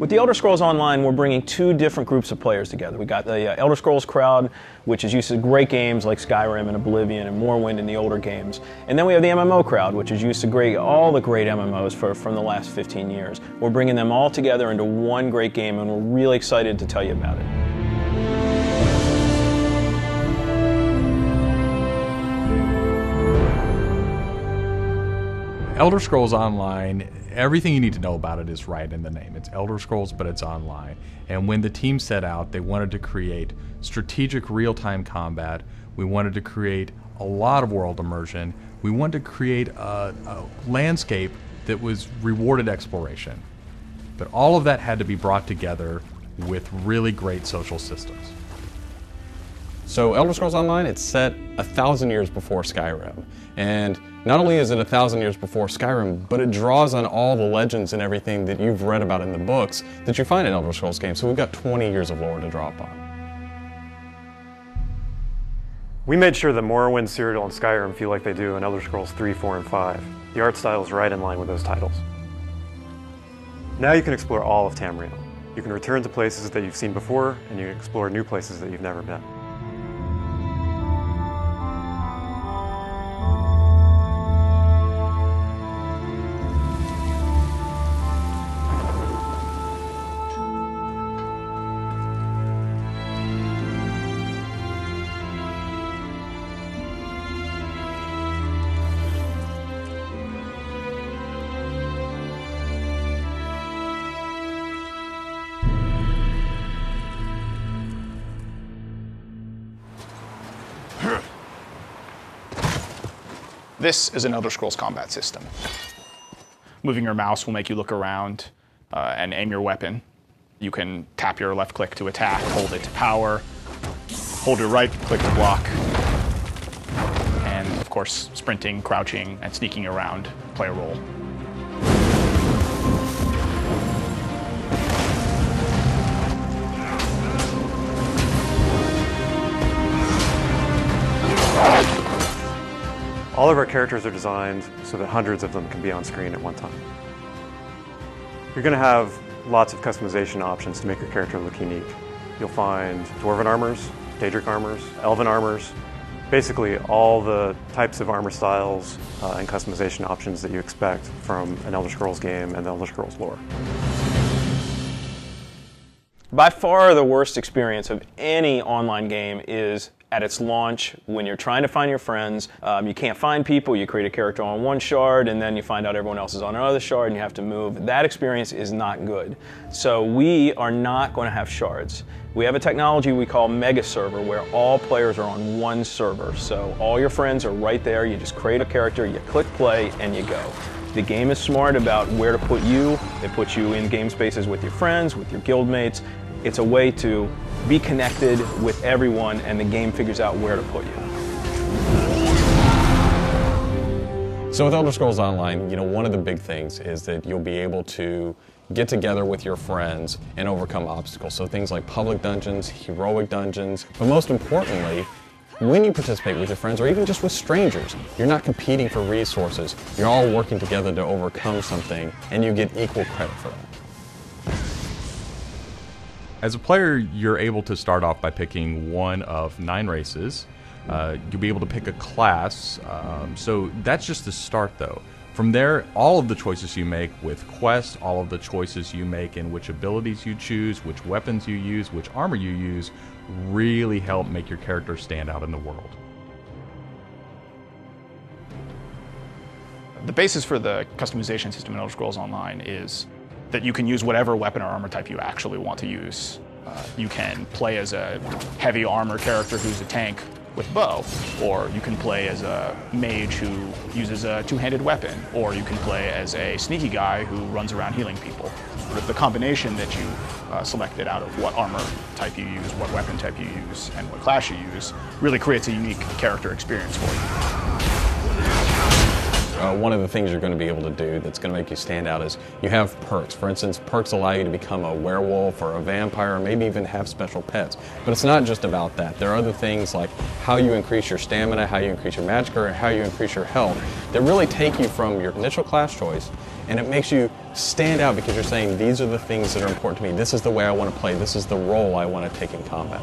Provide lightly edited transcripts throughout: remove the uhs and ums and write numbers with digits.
With the Elder Scrolls Online, we're bringing two different groups of players together. We got the Elder Scrolls crowd, which is used to great games like Skyrim and Oblivion and Morrowind and the older games. And then we have the MMO crowd, which is used to all the great MMOs from the last 15 years. We're bringing them all together into one great game, and we're really excited to tell you about it. Elder Scrolls Online, everything you need to know about it is right in the name. It's Elder Scrolls, but it's online. And when the team set out, they wanted to create strategic real-time combat. We wanted to create a lot of world immersion. We wanted to create a landscape that was rewarded exploration. But all of that had to be brought together with really great social systems. So Elder Scrolls Online, it's set 1,000 years before Skyrim. And not only is it 1,000 years before Skyrim, but it draws on all the legends and everything that you've read about in the books that you find in Elder Scrolls games. So we've got 20 years of lore to draw upon. We made sure that Morrowind, Cyrodiil, and Skyrim feel like they do in Elder Scrolls 3, 4, and 5. The art style is right in line with those titles. Now you can explore all of Tamriel. You can return to places that you've seen before, and you can explore new places that you've never been. This is an Elder Scrolls combat system. Moving your mouse will make you look around and aim your weapon. You can tap your left click to attack, hold it to power, hold your right click to block, and of course sprinting, crouching, and sneaking around play a role. All of our characters are designed so that hundreds of them can be on screen at one time. You're going to have lots of customization options to make your character look unique. You'll find Dwarven armors, Daedric armors, Elven armors, basically all the types of armor styles and customization options that you expect from an Elder Scrolls game and the Elder Scrolls lore. By far the worst experience of any online game is at its launch when you're trying to find your friends. You can't find people, you create a character on one shard and then you find out everyone else is on another shard and you have to move. That experience is not good. So we are not going to have shards. We have a technology we call Mega Server where all players are on one server. So all your friends are right there, you just create a character, you click play and you go. The game is smart about where to put you. They put you in game spaces with your friends, with your guildmates. It's a way to be connected with everyone and the game figures out where to put you. So with Elder Scrolls Online, one of the big things is that you'll be able to get together with your friends and overcome obstacles. So things like public dungeons, heroic dungeons, but most importantly, when you participate with your friends or even just with strangers, you're not competing for resources. You're all working together to overcome something and you get equal credit for that. As a player, you're able to start off by picking one of 9 races. You'll be able to pick a class, so that's just the start though. From there, all of the choices you make with quests, all of the choices you make in which abilities you choose, which weapons you use, which armor you use, really help make your character stand out in the world. The basis for the customization system in Elder Scrolls Online is that you can use whatever weapon or armor type you actually want to use. You can play as a heavy armor character who's a tank with bow, or you can play as a mage who uses a two-handed weapon, or you can play as a sneaky guy who runs around healing people. With the combination that you've selected out of what armor type you use, what weapon type you use, and what class you use, really creates a unique character experience for you. Oh one of the things you're going to be able to do that's going to make you stand out is you have perks. For instance, perks allow you to become a werewolf or a vampire, or maybe even have special pets. But it's not just about that. There are other things like how you increase your stamina, how you increase your magic, or how you increase your health that really take you from your initial class choice, and it makes you stand out because you're saying, these are the things that are important to me. This is the way I want to play. This is the role I want to take in combat.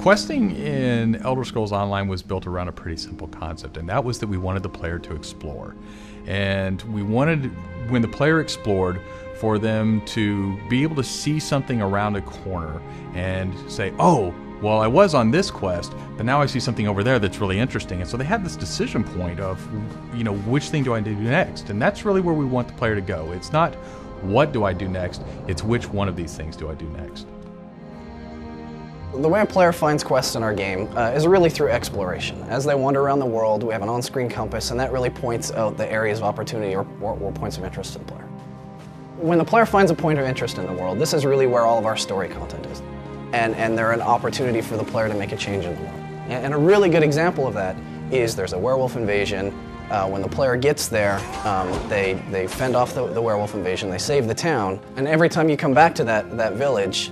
Questing in Elder Scrolls Online was built around a pretty simple concept, and that was that we wanted the player to explore. And we wanted, when the player explored, for them to be able to see something around a corner and say, oh, well, I was on this quest, but now I see something over there that's really interesting. And so they had this decision point of, which thing do I do next? And that's really where we want the player to go. It's not what do I do next, it's which one of these things do I do next. The way a player finds quests in our game is really through exploration. As they wander around the world, we have an on-screen compass, and that really points out the areas of opportunity or points of interest to the player. When the player finds a point of interest in the world, this is really where all of our story content is. And they're an opportunity for the player to make a change in the world. And a really good example of that is there's a werewolf invasion. When the player gets there, they fend off the werewolf invasion, they save the town, and every time you come back to that village,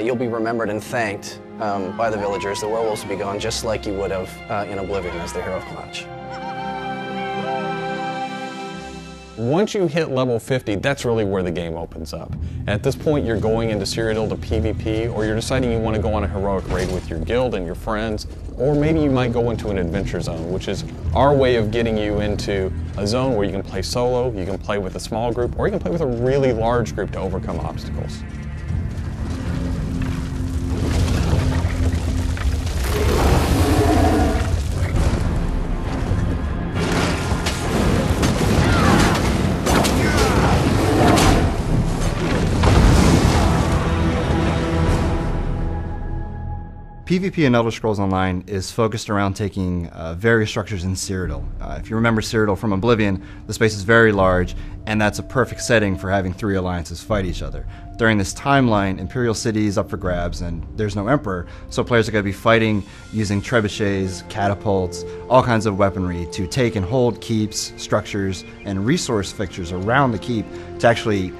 you'll be remembered and thanked by the villagers. The werewolves will be gone just like you would have in Oblivion as the hero of Clutch. Once you hit level 50, that's really where the game opens up. At this point, you're going into Cyrodiil to PvP, or you're deciding you want to go on a heroic raid with your guild and your friends, or maybe you might go into an adventure zone, which is our way of getting you into a zone where you can play solo, you can play with a small group, or you can play with a really large group to overcome obstacles. PvP in Elder Scrolls Online is focused around taking various structures in Cyrodiil. If you remember Cyrodiil from Oblivion, the space is very large, and that's a perfect setting for having three alliances fight each other. During this timeline, Imperial City is up for grabs, and there's no Emperor, so players are going to be fighting using trebuchets, catapults, all kinds of weaponry to take and hold keeps, structures, and resource fixtures around the keep to actually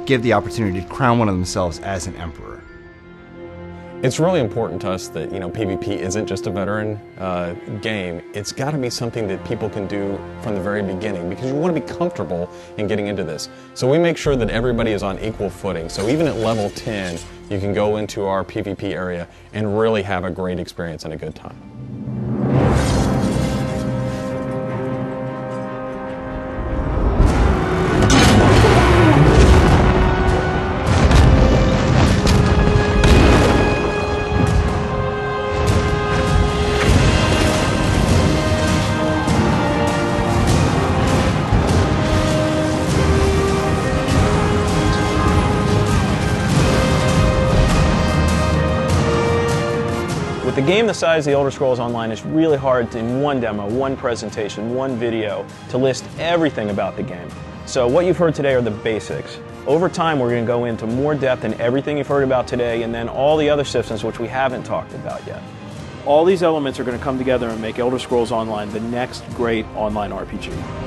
give the opportunity to crown one of themselves as an Emperor. It's really important to us that PvP isn't just a veteran game. It's got to be something that people can do from the very beginning because you want to be comfortable in getting into this. So we make sure that everybody is on equal footing. So even at level 10, you can go into our PvP area and really have a great experience and a good time. With a game the size of the Elder Scrolls Online, it's really hard to, in one demo, one presentation, one video, to list everything about the game. So what you've heard today are the basics. Over time, we're going to go into more depth in everything you've heard about today, and then all the other systems which we haven't talked about yet. All these elements are going to come together and make Elder Scrolls Online the next great online RPG.